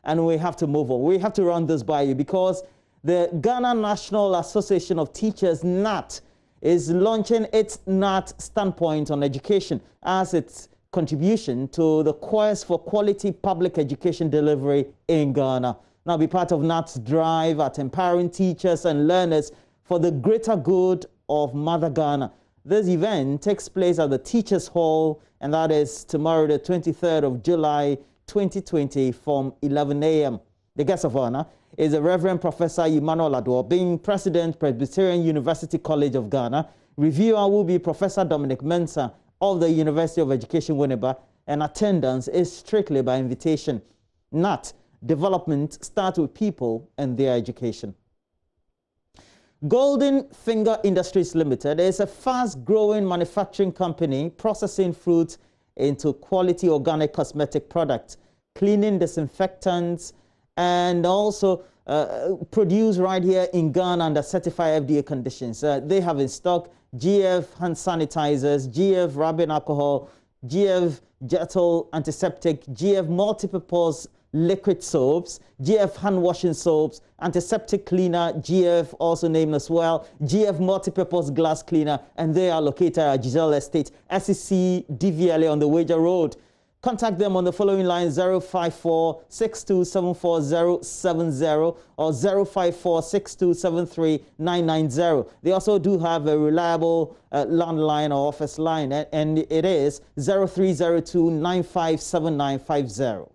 and we have to move on. We have to run this by you because the Ghana National Association of Teachers, NAT, is launching its NAT standpoint on education as its contribution to the quest for quality public education delivery in Ghana. Now, be part of NAT's drive at empowering teachers and learners for the greater good of Mother Ghana. This event takes place at the Teachers Hall, and that is tomorrow, the 23rd of July, 2020, from 11 a.m. The guest of honor is the Reverend Professor Emmanuel Adwo, being President, Presbyterian University College of Ghana. Reviewer will be Professor Dominic Mensah of the University of Education, Winneba, and attendance is strictly by invitation. NAT development starts with people and their education. Golden Finger Industries Limited is a fast-growing manufacturing company processing fruit into quality organic cosmetic products, cleaning disinfectants, and also produced right here in Ghana under certified FDA conditions. They have in stock GF hand sanitizers, GF rubbing alcohol, GF Jettle antiseptic, GF multipurpose liquid soaps, GF hand washing soaps, antiseptic cleaner, GF also named as well, GF multipurpose glass cleaner, and they are located at Giselle Estate, SEC DVLA on the Wager Road. Contact them on the following line: 054-6274-070 or 054-6273-990. They also do have a reliable landline or office line, and it is 0302-957950.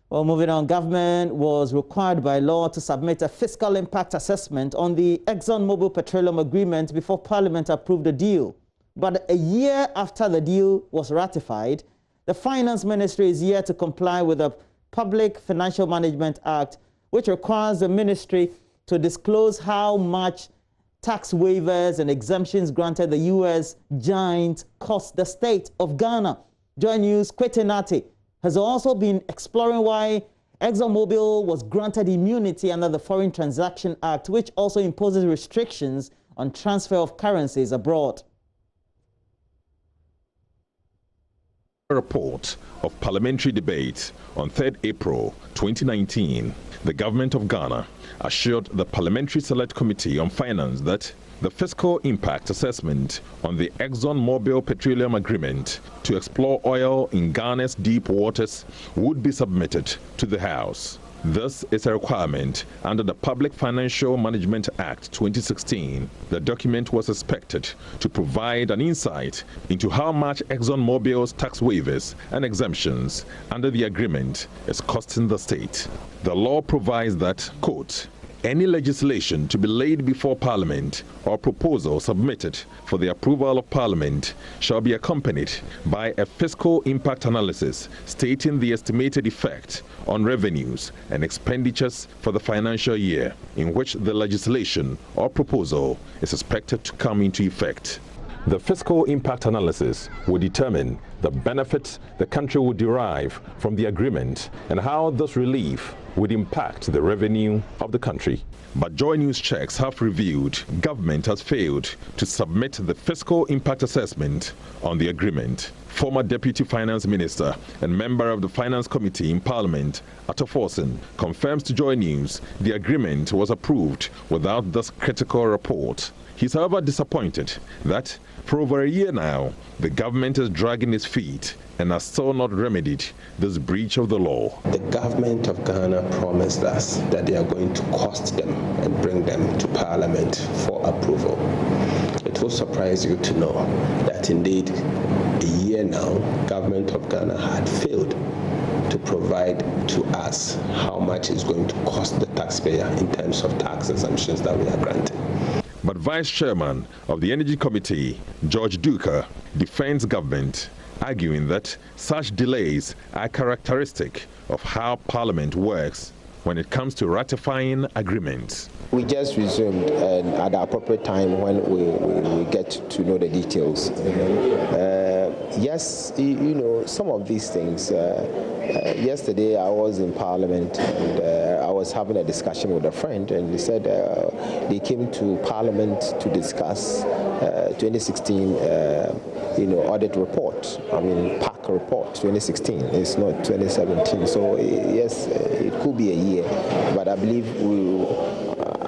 Well, moving on, government was required by law to submit a fiscal impact assessment on the ExxonMobil Petroleum agreement before Parliament approved the deal. But a year after the deal was ratified, the Finance Ministry is yet to comply with the Public Financial Management Act, which requires the ministry to disclose how much tax waivers and exemptions granted the U.S. giant cost the state of Ghana. Joy News' Kwetenati has also been exploring why ExxonMobil was granted immunity under the Foreign Transaction Act, which also imposes restrictions on transfer of currencies abroad. A report of parliamentary debate on 3rd April 2019, the government of Ghana assured the Parliamentary Select Committee on Finance that the fiscal impact assessment on the ExxonMobil Petroleum agreement to explore oil in Ghana's deep waters would be submitted to the House. This is a requirement under the Public Financial Management Act 2016. The document was expected to provide an insight into how much ExxonMobil's tax waivers and exemptions under the agreement is costing the state. The law provides that, quote, any legislation to be laid before Parliament or proposal submitted for the approval of Parliament shall be accompanied by a fiscal impact analysis stating the estimated effect on revenues and expenditures for the financial year in which the legislation or proposal is expected to come into effect. The fiscal impact analysis will determine the benefits the country will derive from the agreement and how this relief would impact the revenue of the country. But Joy News checks have revealed government has failed to submit the fiscal impact assessment on the agreement. Former Deputy Finance Minister and member of the Finance Committee in Parliament, Ato Forson, confirms to Joy News the agreement was approved without this critical report. He's however disappointed that for over a year now, the government is dragging its feet and has still not remedied this breach of the law. The government of Ghana promised us that they are going to cost them and bring them to Parliament for approval. It will surprise you to know that indeed a year now, government of Ghana had failed to provide to us how much is going to cost the taxpayer in terms of tax exemptions that we are granting. But Vice Chairman of the Energy Committee, George Duker, defends government, arguing that such delays are characteristic of how Parliament works when it comes to ratifying agreements. We just resumed at the appropriate time when we get to know the details. Yes, you know, some of these things. Yesterday I was in Parliament and I was having a discussion with a friend, and they said they came to Parliament to discuss 2016 audit report. I mean, PAC report 2016. It's not 2017. So yes, it could be a year, but I believe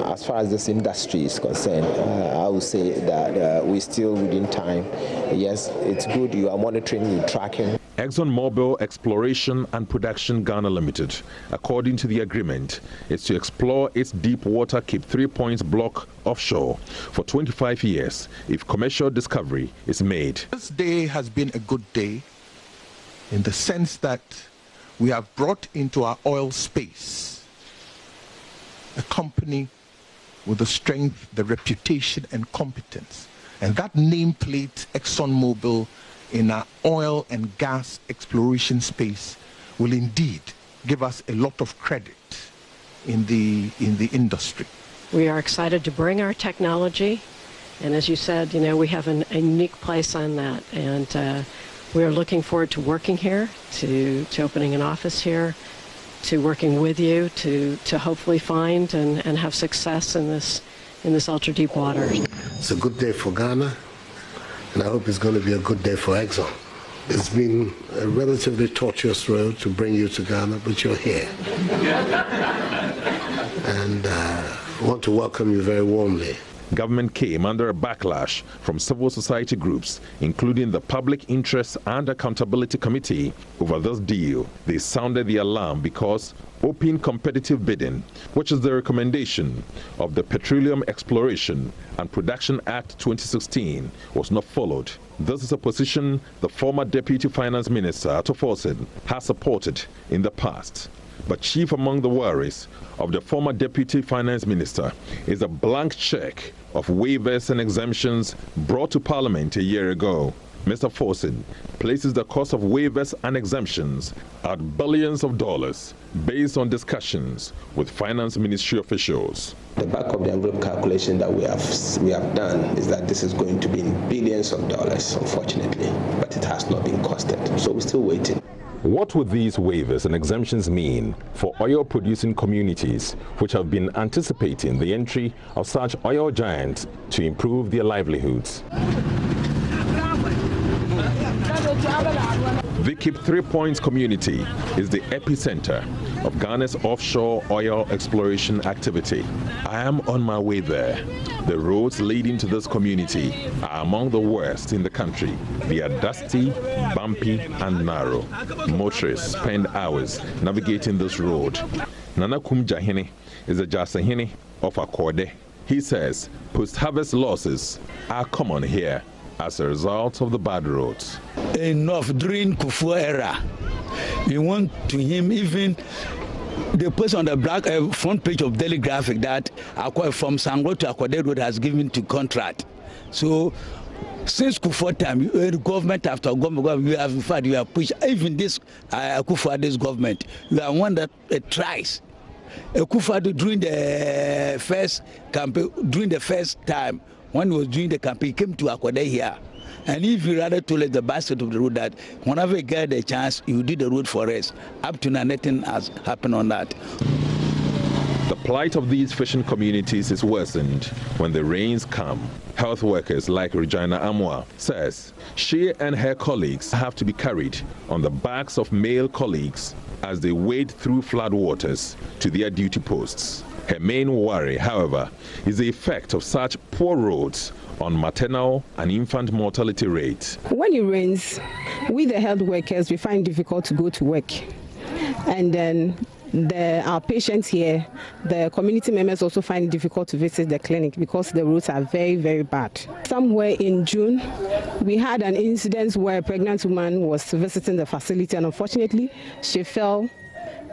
as far as this industry is concerned, I would say that we're still within time. Yes, it's good. You are monitoring, you're tracking. ExxonMobil Exploration and Production Ghana Limited, according to the agreement, is to explore its deep water Cape 3 Points block offshore for 25 years if commercial discovery is made. This day has been a good day in the sense that we have brought into our oil space a company with the strength, the reputation and competence. And that nameplate, ExxonMobil, in our oil and gas exploration space will indeed give us a lot of credit in the industry. We are excited to bring our technology, and as you said, you know, we have a unique place on that, and we are looking forward to working here, to opening an office here, to working with you to hopefully find and have success in this ultra deep water. It's a good day for Ghana, and I hope it's going to be a good day for Exxon. It's been a relatively tortuous road to bring you to Ghana, but you're here. And I want to welcome you very warmly. Government came under a backlash from civil society groups, including the Public Interest and Accountability Committee, over this deal. They sounded the alarm because open competitive bidding, which is the recommendation of the Petroleum Exploration and Production Act 2016, was not followed. This is a position the former Deputy Finance Minister, Ato Forson, has supported in the past. But chief among the worries of the former Deputy Finance Minister is a blank check of waivers and exemptions brought to Parliament a year ago. Mr. Forson places the cost of waivers and exemptions at billions of dollars based on discussions with Finance Ministry officials. The back of the envelope calculation that we have done is that this is going to be in billions of dollars, unfortunately, but it has not been costed. So we're still waiting. What would these waivers and exemptions mean for oil-producing communities which have been anticipating the entry of such oil giants to improve their livelihoods? The Cape 3 Points community is the epicenter of Ghana's offshore oil exploration activity. I am on my way there. The roads leading to this community are among the worst in the country. They are dusty, bumpy, and narrow. Motorists spend hours navigating this road. Nana Kumjahini is a Jasahini of Akode. He says post-harvest losses are common here as a result of the bad roads. Enough during Kufuor era. We want to him even they put on the black front page of Daily Graphic that from Sangro to Akode Road has given to contract. So since Kufuor time, government after government, you have in fact you have pushed even this Kufuor this government. You are one that tries. Kufuor during the first campaign, during the first time when he was doing the campaign, he came to Akode here. And if you rather told the bastard of the road that whenever you get the chance, you do the road for us. Up to now, nothing has happened on that. The plight of these fishing communities is worsened when the rains come. Health workers like Regina Amwa says she and her colleagues have to be carried on the backs of male colleagues as they wade through flood waters to their duty posts. Her main worry, however, is the effect of such poor roads on maternal and infant mortality rates. When it rains, we the health workers, we find it difficult to go to work. And then our patients here, the community members also find it difficult to visit the clinic because the roads are very, very bad. Somewhere in June, we had an incident where a pregnant woman was visiting the facility and unfortunately she fell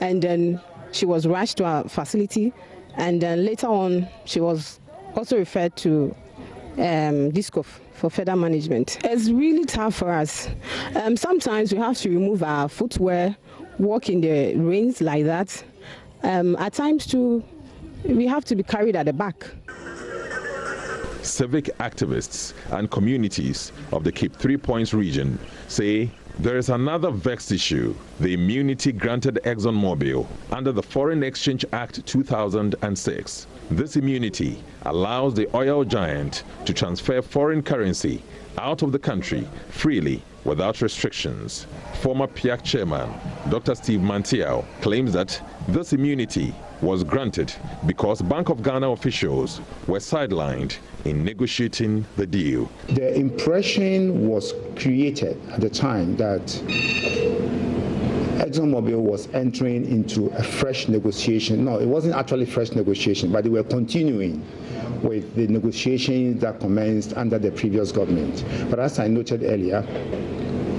and then she was rushed to our facility and then later on she was also referred to DISCOF for further management. It's really tough for us. Sometimes we have to remove our footwear, walk in the rains like that. At times too, we have to be carried at the back. civic activists and communities of the Cape 3 Points region say there is another vexed issue: the immunity granted ExxonMobil under the Foreign Exchange Act 2006. This immunity allows the oil giant to transfer foreign currency out of the country freely without restrictions. Former PIAC chairman Dr. Steve Mantiao claims that this immunity was granted because Bank of Ghana officials were sidelined in negotiating the deal. The impression was created at the time that ExxonMobil was entering into a fresh negotiation. No, it wasn't actually fresh negotiation, but they were continuing with the negotiations that commenced under the previous government. But as I noted earlier,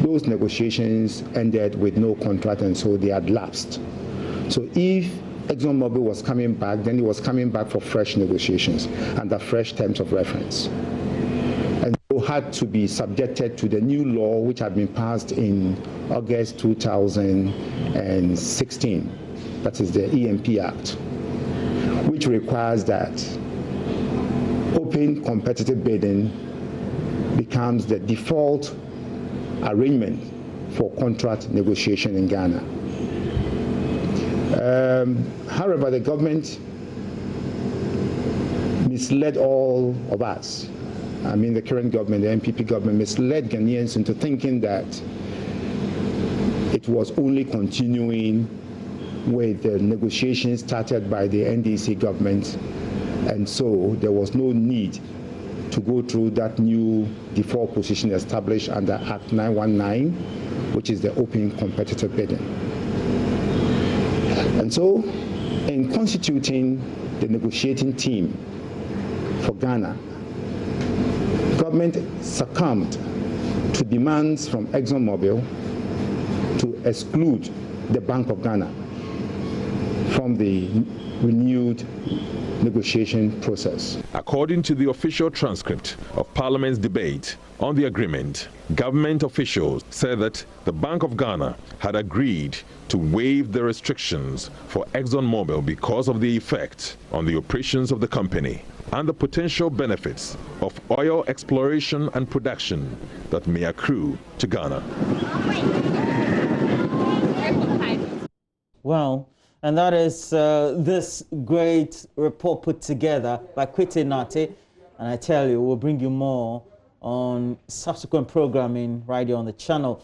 those negotiations ended with no contract, and so they had lapsed. So if ExxonMobil was coming back, then it was coming back for fresh negotiations under fresh terms of reference. And so had to be subjected to the new law which had been passed in August 2016, that is the EMP Act, which requires that open competitive bidding becomes the default arrangement for contract negotiation in Ghana. However, the government misled all of us. I mean, the current government, the NPP government, misled Ghanaians into thinking that it was only continuing with the negotiations started by the NDC government, and so there was no need to go through that new default position established under Act 919, which is the open competitive bidding. And so, in constituting the negotiating team for Ghana, government succumbed to demands from ExxonMobil to exclude the Bank of Ghana from the renewed negotiation process. According to the official transcript of Parliament's debate on the agreement, government officials said that the Bank of Ghana had agreed to waive the restrictions for ExxonMobil because of the effect on the operations of the company and the potential benefits of oil exploration and production that may accrue to Ghana. Well, and that is this great report put together by Kwete Nate. And I tell you, we'll bring you more on subsequent programming right here on the channel.